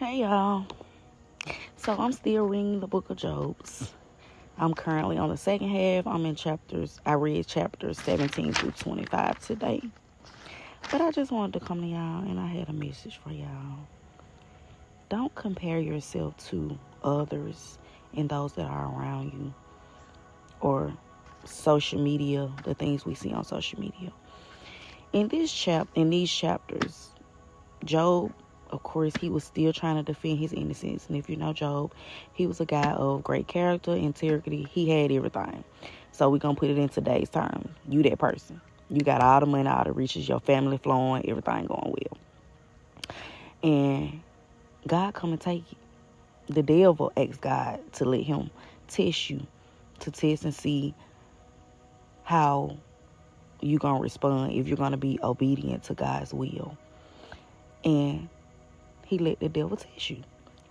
Hey y'all. So I'm still reading the book of Job's. I'm currently on the second half. I read chapters 17 through 25 today. But I just wanted to come to y'all and I had a message for y'all. Don't compare yourself to others and those that are around you or social media, the things we see on social media. In these chapters, Job, of course, he was still trying to defend his innocence. And if you know Job, he was a guy of great character, integrity. He had everything. So we're going to put it in today's terms. You that person. You got all the money, all the riches, your family flowing, everything going well. And God come and take it. The devil asked God to let him test you, to test and see how you going to respond, if you're going to be obedient to God's will. And he let the devil test you.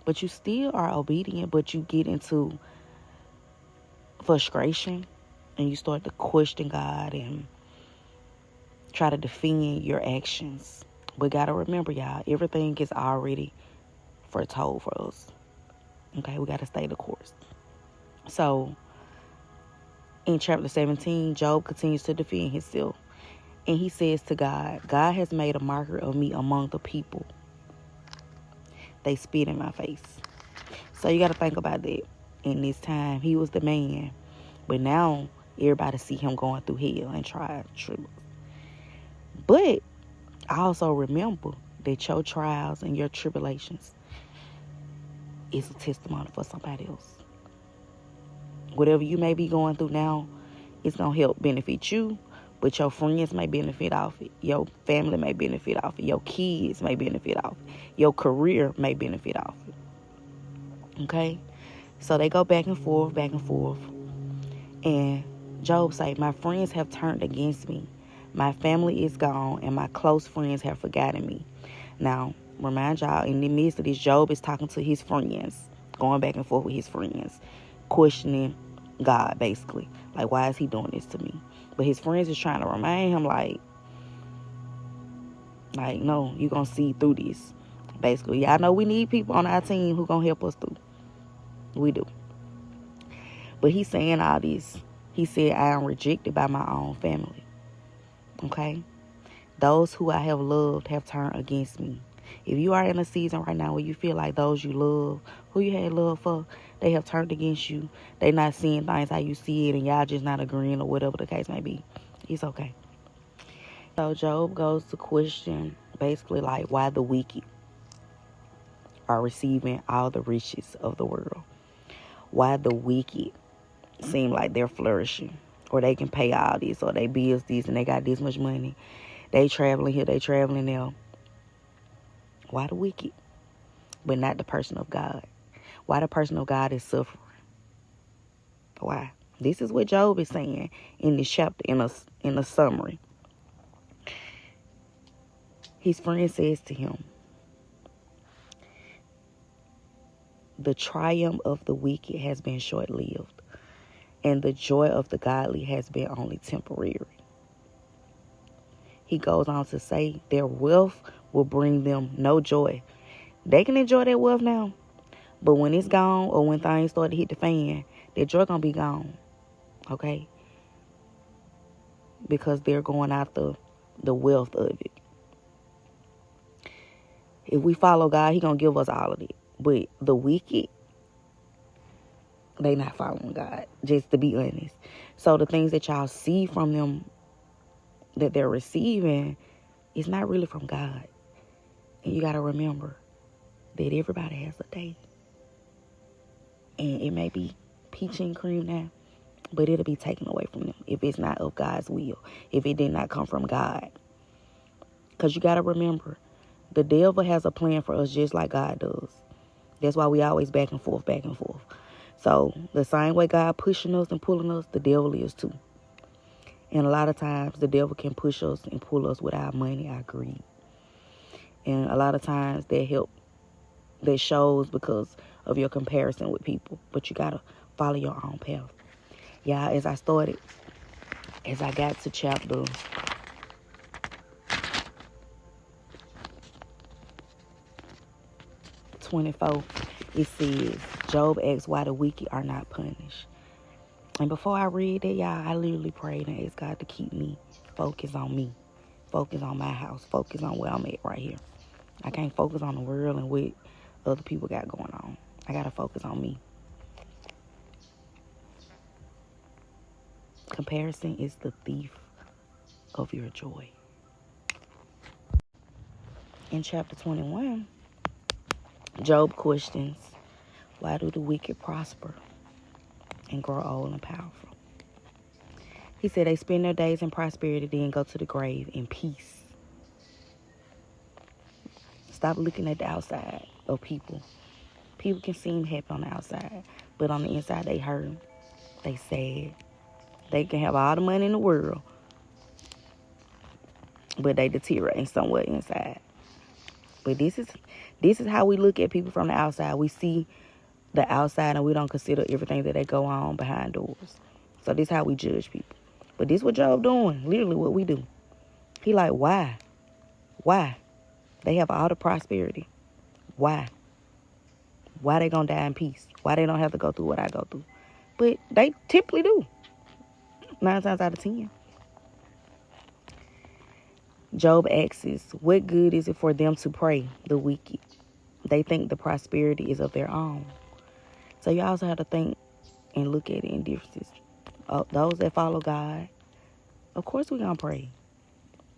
But you still are obedient, but you get into frustration and you start to question God and try to defend your actions. But gotta remember, y'all, everything is already foretold for us. Okay, we gotta stay the course. So in chapter 17, Job continues to defend himself. And he says to God, God has made a marker of me among the people. They spit in my face. So you got to think about that. In this time, he was the man. But now, everybody see him going through hell and try troubles. But I also remember that your trials and your tribulations is a testimony for somebody else. Whatever you may be going through now, it's going to help benefit you. But your friends may benefit off it. Your family may benefit off it. Your kids may benefit off it. Your career may benefit off it. Okay? So they go back and forth, back and forth. And Job say, my friends have turned against me. My family is gone, and my close friends have forgotten me. Now, remind y'all, in the midst of this, Job is talking to his friends, going back and forth with his friends, questioning God, basically. Like, why is he doing this to me? But his friends is trying to remind him, like, no, you're going to see through this. Basically, y'all know we need people on our team who going to help us through. We do. But he's saying all this. He said, I am rejected by my own family. Okay? Those who I have loved have turned against me. If you are in a season right now where you feel like those you love, who you had love for, they have turned against you. They not seeing things how you see it and y'all just not agreeing or whatever the case may be. It's okay. So Job goes to question basically like why the wicked are receiving all the riches of the world. Why the wicked seem like they're flourishing, or they can pay all this, or they bills this, and they got this much money. They traveling here, they traveling there. Why the wicked, but not the person of God? Why the person of God is suffering? Why? This is what Job is saying in this chapter, in a summary. His friend says to him, the triumph of the wicked has been short-lived, and the joy of the godly has been only temporary. He goes on to say their wealth will bring them no joy. They can enjoy their wealth now, but when it's gone or when things start to hit the fan, their joy going to be gone. Okay? Because they're going after the wealth of it. If we follow God, he going to give us all of it. But the wicked, they not following God, just to be honest. So the things that y'all see from them that they're receiving is not really from God. And you got to remember that everybody has a day. And it may be peach and cream now, but it'll be taken away from them if it's not of God's will, if it did not come from God. Because you got to remember, the devil has a plan for us just like God does. That's why we always back and forth, back and forth. So the same way God pushing us and pulling us, the devil is too. And a lot of times the devil can push us and pull us with our money, our greed. And a lot of times that shows because of your comparison with people. But you got to follow your own path. Yeah, as I got to chapter 24, it says, Job asks why the wicked are not punished. And before I read that, y'all, I literally prayed and asked God to keep me focused on me. Focus on my house. Focus on where I'm at right here. I can't focus on the world and what other people got going on. I got to focus on me. Comparison is the thief of your joy. In chapter 21, Job questions, why do the wicked prosper and grow old and powerful? He said they spend their days in prosperity, then go to the grave in peace. Stop looking at the outside of people. People can seem happy on the outside, but on the inside they hurt, they sad. They can have all the money in the world, but they deteriorate somewhere inside. But this is how we look at people from the outside. We see the outside and we don't consider everything that they go on behind doors. So this is how we judge people. But this is what Job doing, literally what we do. He like, why? Why? They have all the prosperity. Why? Why they gonna die in peace? Why they don't have to go through what I go through? But they typically do. 9 times out of 10. Job asks, what good is it for them to pray, the wicked? They think the prosperity is of their own. So you also have to think and look at it in differences. Those that follow God, of course we're going to pray.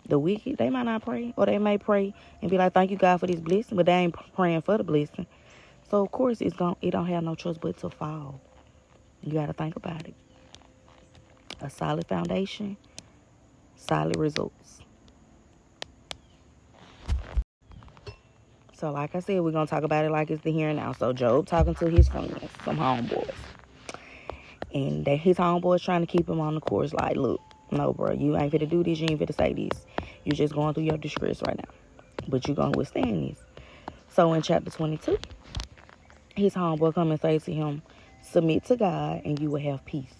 The wicked, they might not pray, or they may pray and be like, thank you, God, for this blessing, but they ain't praying for the blessing. So, of course, it don't have no choice but to fall. You got to think about it. A solid foundation, solid results. So, like I said, we're going to talk about it like it's the here and now. So, Job talking to his friends, some homeboys. And his homeboys trying to keep him on the course. Like, look, no, bro, you ain't fit to do this. You ain't fit to say this. You just going through your distress right now. But you going to withstand this. So, in chapter 22, his homeboy come and say to him, submit to God and you will have peace.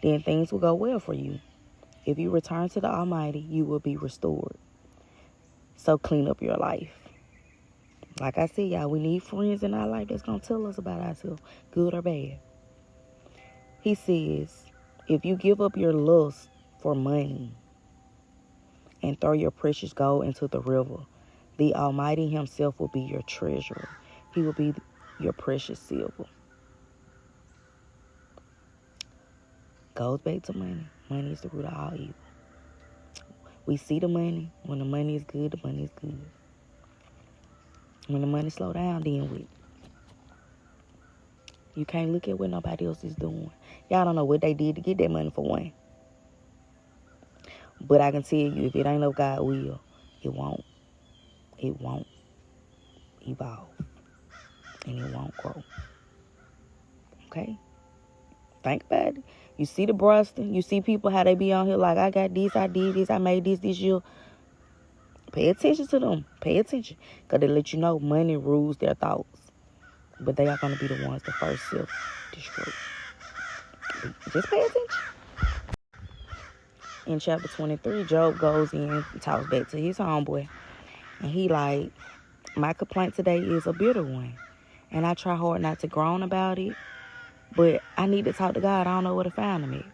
Then things will go well for you. If you return to the Almighty, you will be restored. So, clean up your life. Like I said, y'all, we need friends in our life that's going to tell us about ourselves, good or bad. He says, if you give up your lust for money and throw your precious gold into the river, the Almighty himself will be your treasurer. He will be your precious silver. Goes back to money. Money is the root of all evil. We see the money. When the money is good, the money is good. When the money slow down, then what? You can't look at what nobody else is doing. Y'all don't know what they did to get that money for one. But I can tell you, if it ain't of God's will, it won't evolve. And it won't grow. Okay? Think about it. You see the Bruston. You see people, how they be on here like, I got this, I did this, I made this year. Pay attention to them. Pay attention. Because they let you know money rules their thoughts. But they are going to be the ones that first self-destruct. Just pay attention. In chapter 23, Job goes in and talks back to his homeboy. And he like, my complaint today is a bitter one. And I try hard not to groan about it. But I need to talk to God. I don't know where to find him at.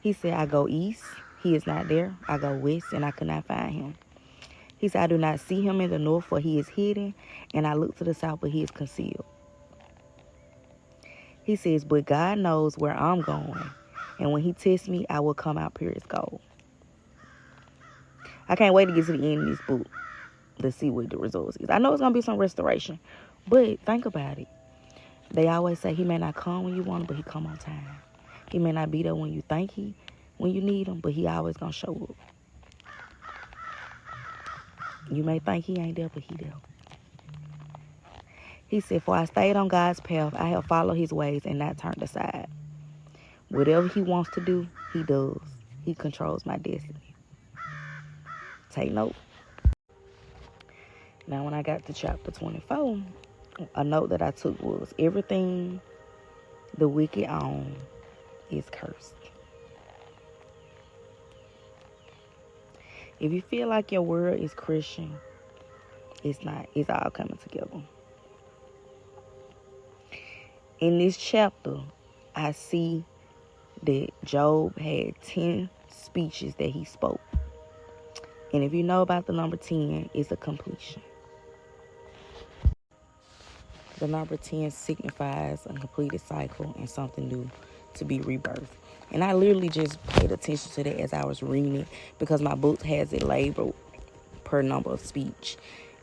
He said, I go east. He is not there. I go west and I could not find him. He said, I do not see him in the north, for he is hidden, and I look to the south, but he is concealed. He says, but God knows where I'm going, and when he tests me, I will come out pure as gold. I can't wait to get to the end of this book to see what the results is. I know it's going to be some restoration, but think about it. They always say he may not come when you want him, but he come on time. He may not be there when you think when you need him, but he always going to show up. You may think he ain't there, but he there. He said, for I stayed on God's path. I have followed his ways and not turned aside. Whatever he wants to do, he does. He controls my destiny. Take note. Now, when I got to chapter 24, a note that I took was, everything the wicked own is cursed. If you feel like your world is Christian, it's not. It's all coming together. In this chapter, I see that Job had 10 speeches that he spoke. And if you know about the number 10, it's a completion. The number 10 signifies a completed cycle and something new to be rebirthed. And I literally just paid attention to that as I was reading it because my book has it labeled per number of speech.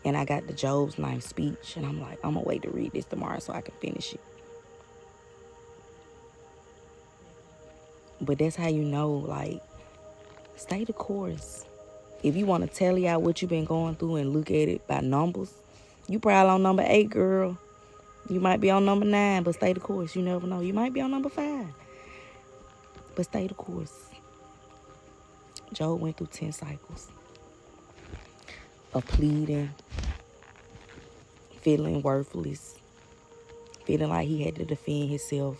And I got the Job's 9th speech. And I'm like, I'm going to wait to read this tomorrow so I can finish it. But that's how you know, like, stay the course. If you want to tally out what you've been going through and look at it by numbers, you probably on number 8, girl. You might be on number 9, but stay the course. You never know. You might be on number 5, but stay the course. Job went through 10 cycles of pleading, feeling worthless, feeling like he had to defend himself,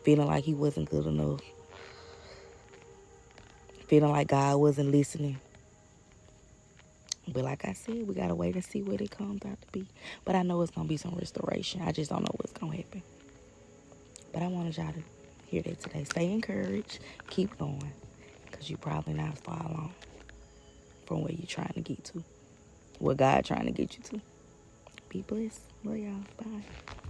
feeling like he wasn't good enough, feeling like God wasn't listening. But like I said, we got to wait and see what it comes out to be. But I know it's going to be some restoration. I just don't know what's going to happen. But I wanted y'all to hear that today. Stay encouraged. Keep going. Because you're probably not far along from where you're trying to get to. What God trying to get you to. Be blessed. Love y'all. Bye.